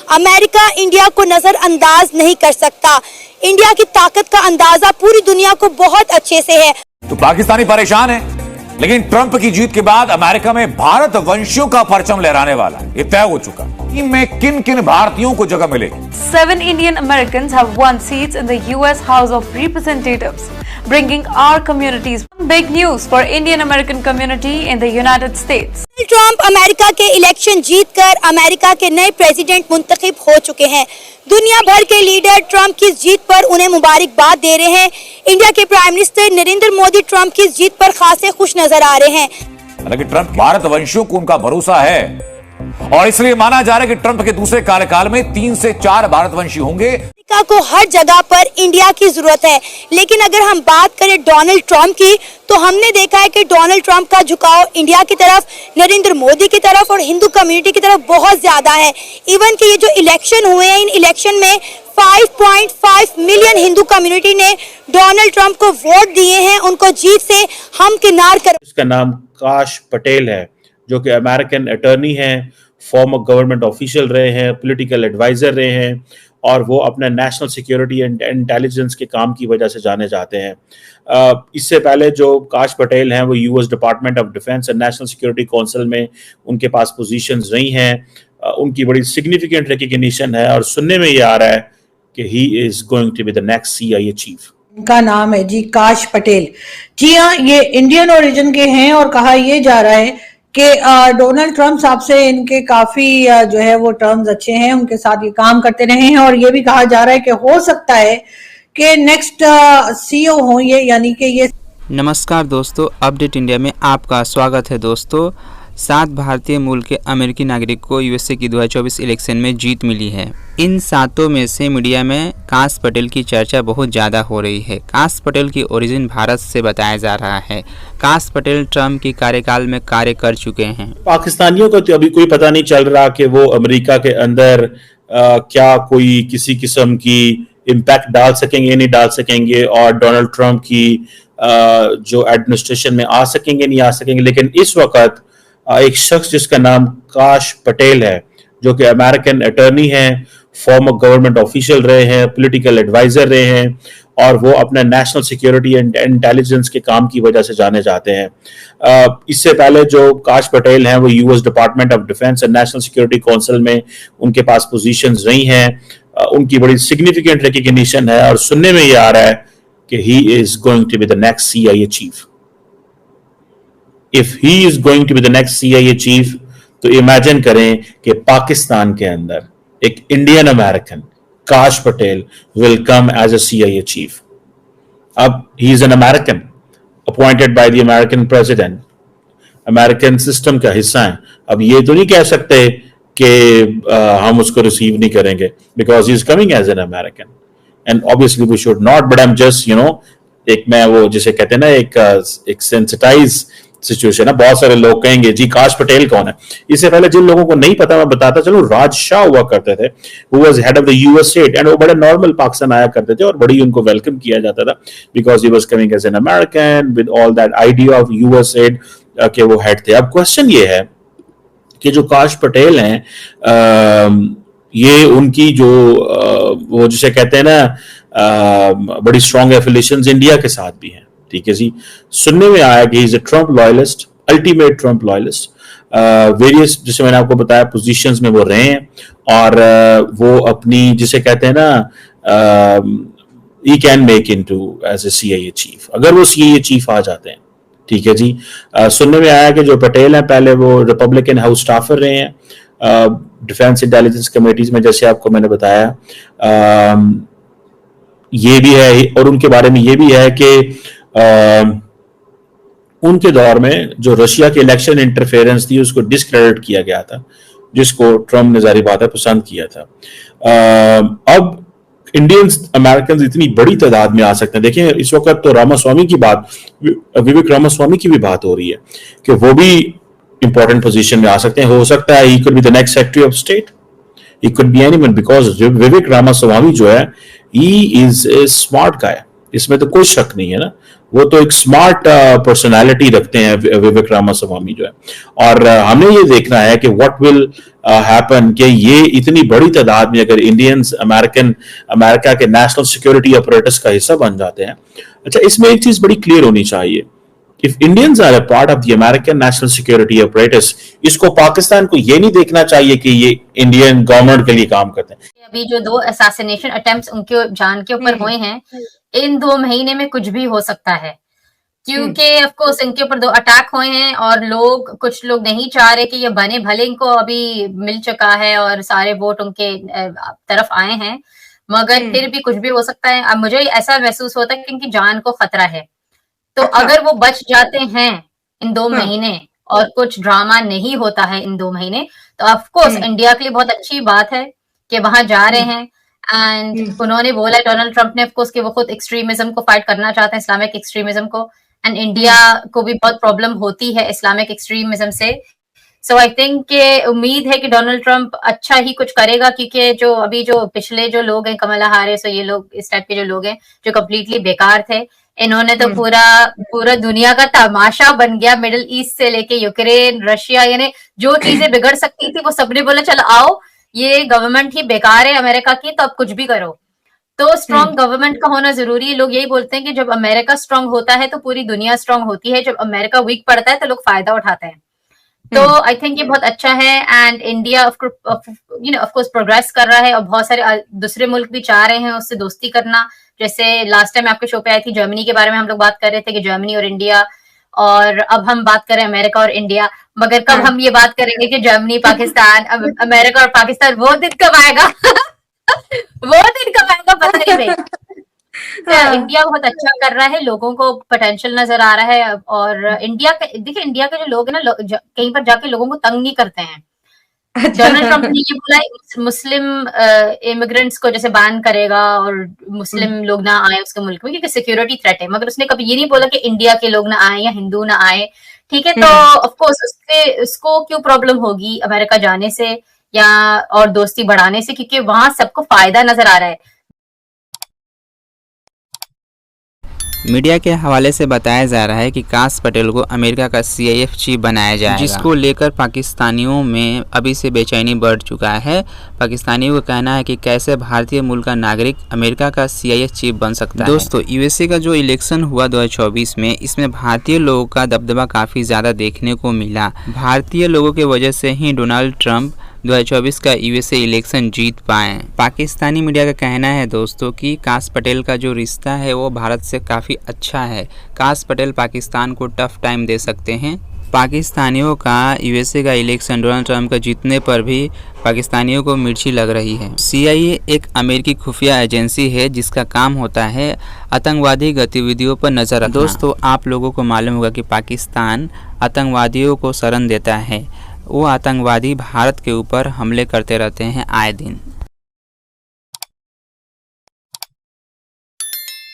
America India को नजरअंदाज नहीं कर सकता। इंडिया की ताकत का अंदाजा पूरी दुनिया को बहुत अच्छे से है। तो पाकिस्तानी परेशान है, लेकिन ट्रंप की जीत के बाद अमेरिका में भारत वंशियों का परचम लहराने वाला है। ये तय हो चुका टीम में किन किन भारतीयों को जगह मिलेगी। 7 Indian Americans have won seats in the US House of Representatives, bringing our communities big news for Indian American community in the United States. Trump America के इलेक्शन जीतकर अमेरिका के नए प्रेसिडेंट मुंतखब हो चुके हैं। दुनिया भर के लीडर ट्रंप की जीत पर उन्हें मुबारकबाद दे रहे हैं। इंडिया के prime minister Narendra Modi Trump की जीत पर खासे खुश नजर आ रहे हैं। हालांकि ट्रंप भारत वंशियों को उनका भरोसा है और इसलिए माना जा रहा है कि ट्रंप के दूसरे कार्यकाल में 3 से 4 भारतवंशी होंगे। अमेरिका को हर जगह पर इंडिया की जरूरत है, लेकिन अगर हम बात करें डोनाल्ड ट्रंप की, तो हमने देखा है कि डोनाल्ड ट्रंप का झुकाव इंडिया की तरफ, नरेंद्र मोदी की तरफ और हिंदू कम्युनिटी की तरफ बहुत ज्यादा है। इवन कि ये जो इलेक्शन हुए हैं, इन इलेक्शन में 5.5 मिलियन हिंदू कम्युनिटी ने डोनाल्ड ट्रंप को वोट दिए हैं। उनको जीत से हम किनार कर। इसका नाम काश पटेल है, जो कि अमेरिकन अटर्नी हैं, फॉर्मर गवर्नमेंट ऑफिशियल रहे हैं, पॉलिटिकल एडवाइजर रहे हैं और वो अपने नेशनल सिक्योरिटी एंड इंटेलिजेंस के काम की वजह से जाने जाते हैं। इससे पहले जो काश पटेल हैं वो US department of defence and national security council में उनके पास पोजीशंस रही हैं। उनकी बड़ी सिग्निफिकेंट रिकग्निशन है और सुनने में ये आ रहा है कि he is going to be the next CIA chief. इनका नाम है जी काश पटेल। जी हाँ, ये इंडियन ओरिजिन के हैं और कहा यह जा रहा है कि डोनाल्ड ट्रंप साहब से इनके काफी जो है वो टर्म्स अच्छे हैं, उनके साथ ये काम करते रहे हैं और ये भी कहा जा रहा है कि हो सकता है कि नेक्स्ट CEO हो ये, यानी कि ये। नमस्कार दोस्तों, अपडेट इंडिया में आपका स्वागत है। दोस्तों, 7 भारतीय मूल के अमेरिकी नागरिक को USA की 2024 इलेक्शन में जीत मिली है। इन 7 में से मीडिया में काश पटेल की चर्चा बहुत ज़्यादा हो रही है। काश पटेल की ओरिजिन भारत से बताया जा रहा है। काश पटेल ट्रंप के कार्यकाल में कार्य कर चुके हैं। पाकिस्तानियों को तो अभी कोई पता नहीं चल रहा कि वो अमेरिका के अंदर क्या कोई किसी किस्म की इम्पैक्ट डाल सकेंगे नहीं डाल सकेंगे और डोनाल्ड ट्रंप की जो एडमिनिस्ट्रेशन में आ सकेंगे नहीं आ सकेंगे। लेकिन इस वक्त एक शख्स जिसका नाम काश पटेल है, जो कि अमेरिकन अटर्नी हैं, फॉर्मर गवर्नमेंट ऑफिशियल रहे हैं, पॉलिटिकल एडवाइजर रहे हैं और वो अपने नेशनल सिक्योरिटी एंड इंटेलिजेंस के काम की वजह से जाने जाते हैं। इससे पहले जो काश पटेल हैं वो US department of defence and national security council में उनके पास पोजीशंस रही हैं। उनकी बड़ी सिग्निफिकेंट रिकग्निशन है और सुनने में ये आ रहा है कि he is going to be the next CIA chief. If he is going to be the next CIA chief, तो इमेजिन करें कि पाकिस्तान के अंदर एक इंडियन अमेरिकन काश Patel will come as a CIA chief. अब he is an American appointed by the American president, American system का हिस्सा है। अब ये तो नहीं कह सकते कि हम उसको रिसीव नहीं करेंगे because he is coming as an American and obviously we should not, but I'm just एक मैं वो जिसे कहते हैं ना एक सेंसिटाइज सिचुएशन है। बहुत सारे लोग कहेंगे जी काश पटेल कौन है। इससे पहले जिन लोगों को नहीं पता मैं बताता चलूं, राज शाह हुआ करते थे, who was head of the US state and वो बड़े नॉर्मल पाकिस्तान आया करते थे और बड़ी उनको वेलकम किया जाता था because he was coming as an American with all that idea of US state के वो हेड थे। अब क्वेश्चन ये है कि जो काश पटेल हैं ये उनकी जो वो जिसे कहते हैं ना बड़ी स्ट्रॉन्ग एफिलिएशंस इंडिया के साथ भी हैं। ठीक है जी, सुनने में आया कि is a Trump loyalist, ultimate Trump loyalist. Various जैसे मैंने आपको बताया पोजीशंस में वो रहे हैं और वो अपनी जिसे कहते हैं ना he can make into as a CIA chief, अगर वो CIA चीफ आ जाते हैं। ठीक है जी, सुनने में आया कि जो पटेल हैं पहले वो रिपब्लिकन हाउस स्टाफर रहे हैं डिफेंस इंटेलिजेंस कमेटीज में, जैसे आपको मैंने बताया। ये भी है और उनके बारे में ये भी है कि उनके दौर में जो रशिया की इलेक्शन इंटरफेरेंस थी उसको डिस्क्रेडिट किया गया था, जिसको ट्रंप ने जारी बात है पसंद किया था। अब इंडियंस अमेरिकन इतनी बड़ी तादाद में आ सकते हैं। देखिए इस वक्त तो रामास्वामी की बात, विवेक रामास्वामी की भी बात हो रही है कि वो भी इंपॉर्टेंट पोजीशन में आ सकते हैं। हो सकता है he could be the next secretary of state, he could be anyone because Vivek Ramaswamy जो है he is a smart guy, इसमें तो कोई शक नहीं है ना। वो तो एक स्मार्ट पर्सनालिटी रखते हैं विवेक रामास्वामी जो है। और हमें ये देखना है कि व्हाट विल हैपन कि ये इतनी बड़ी तादाद में अगर इंडियंस अमेरिका के नेशनल सिक्योरिटी अपरेटस का हिस्सा बन जाते हैं। अच्छा, इसमें एक चीज बड़ी क्लियर होनी चाहिए, if Indians are a part of the American national security apparatus, इसको पाकिस्तान को ये नहीं देखना चाहिए कि ये इंडियन गवर्नमेंट के लिए काम करते हैं। अभी जो 2 असैसिनेशन अटेम्प्ट्स उनके जान के ऊपर हुए हैं, इन 2 महीने में कुछ भी हो सकता है, क्योंकि ऑफ कोर्स इनके ऊपर 2 अटैक हुए हैं और कुछ लोग नहीं चाह रहे कि ये बने भले इनको अभी मिल चुका है और सारे वोट उनके तरफ आए हैं, मगर फिर भी कुछ भी हो सकता है। अब मुझे ऐसा महसूस होता है कि इनकी जान को खतरा है, तो अगर वो बच जाते हैं इन 2 महीने और कुछ ड्रामा नहीं होता है इन 2 महीने, तो ऑफ कोर्स इंडिया के लिए बहुत अच्छी बात है कि वहां जा रहे हैं। एंड उन्होंने बोला, डोनाल्ड ट्रंप ने ऑफ कोर्स कि वो खुद एक्सट्रीमिज्म को फाइट करना चाहते हैं, इस्लामिक एक्सट्रीमिज्म को, एंड इंडिया को भी बहुत प्रॉब्लम होती है इस्लामिक एक्सट्रीमिज्म से। सो आई थिंक के उम्मीद है कि डोनाल्ड ट्रंप अच्छा ही कुछ करेगा, क्योंकि जो पिछले जो लोग हैं, कमला हैरिस और ये लोग इस टाइप के जो लोग हैं जो कम्प्लीटली बेकार थे, इन्होंने तो पूरा दुनिया का तमाशा बन गया, मिडिल ईस्ट से लेके यूक्रेन, रशिया, यानी जो चीजें बिगड़ सकती थी वो सबने बोला चलो आओ, ये गवर्नमेंट ही बेकार है अमेरिका की, तो अब कुछ भी करो। तो स्ट्रांग गवर्नमेंट का होना जरूरी है। लोग यही बोलते हैं कि जब अमेरिका स्ट्रांग होता है तो पूरी दुनिया स्ट्रांग होती है, जब अमेरिका वीक पड़ता है तो लोग फायदा उठाते हैं। तो आई थिंक ये बहुत अच्छा है, and India of course progress कर रहा है, और बहुत सारे दूसरे मुल्क भी चाह रहे हैं उससे दोस्ती करना। जैसे लास्ट टाइम आपके शो पे आई थी जर्मनी के बारे में, हम लोग बात कर रहे थे कि जर्मनी और इंडिया, और अब हम बात करें अमेरिका और इंडिया, मगर कब हम ये बात करेंगे कि जर्मनी पाकिस्तान, अमेरिका और पाकिस्तान, वो दिन कब आएगा? वो दिन कब आएगा पता नहीं भाई। इंडिया बहुत अच्छा कर रहा है, लोगों को पोटेंशियल नजर आ रहा है, और देखिए इंडिया के जो लोग हैं ना, कहीं पर जाके लोगों को तंग नहीं करते हैं। डोनाल्ड ट्रंप ने ये बोला है मुस्लिम इमिग्रेंट्स को जैसे बैन करेगा और मुस्लिम लोग ना आए उसके मुल्क में, क्योंकि सिक्योरिटी थ्रेट है, मगर उसने कभी ये नहीं बोला कि इंडिया के लोग ना आए या हिंदू ना आए। ठीक है, तो ऑफ कोर्स उसको क्यों प्रॉब्लम होगी अमेरिका जाने से या और दोस्ती बढ़ाने से, क्योंकि वहां सबको फायदा नजर आ रहा है। मीडिया के हवाले से बताया जा रहा है कि काश पटेल को अमेरिका का CIF चीफ बनाया जाएगा, जिसको लेकर पाकिस्तानियों में अभी से बेचैनी बढ़ चुका है। पाकिस्तानियों का कहना है कि कैसे भारतीय मूल का नागरिक अमेरिका का CIF चीफ बन सकता है। दोस्तों, USA का जो इलेक्शन हुआ 2024 में, इसमें भारतीय लोगों का दबदबा काफ़ी ज़्यादा देखने को मिला। भारतीय लोगों की वजह से ही डोनाल्ड ट्रंप 2024 का USA इलेक्शन जीत पाए। पाकिस्तानी मीडिया का कहना है दोस्तों कि काश पटेल का जो रिश्ता है वो भारत से काफ़ी अच्छा है। काश पटेल पाकिस्तान को टफ टाइम दे सकते हैं। पाकिस्तानियों का USA का इलेक्शन डोनाल्ड ट्रंप का जीतने पर भी पाकिस्तानियों को मिर्ची लग रही है। CIA एक अमेरिकी खुफिया एजेंसी है जिसका काम होता है आतंकवादी गतिविधियों पर नज़र रखना। दोस्तों, आप लोगों को मालूम होगा कि पाकिस्तान आतंकवादियों को शरण देता है। वो आतंकवादी भारत के ऊपर हमले करते रहते हैं आए दिन।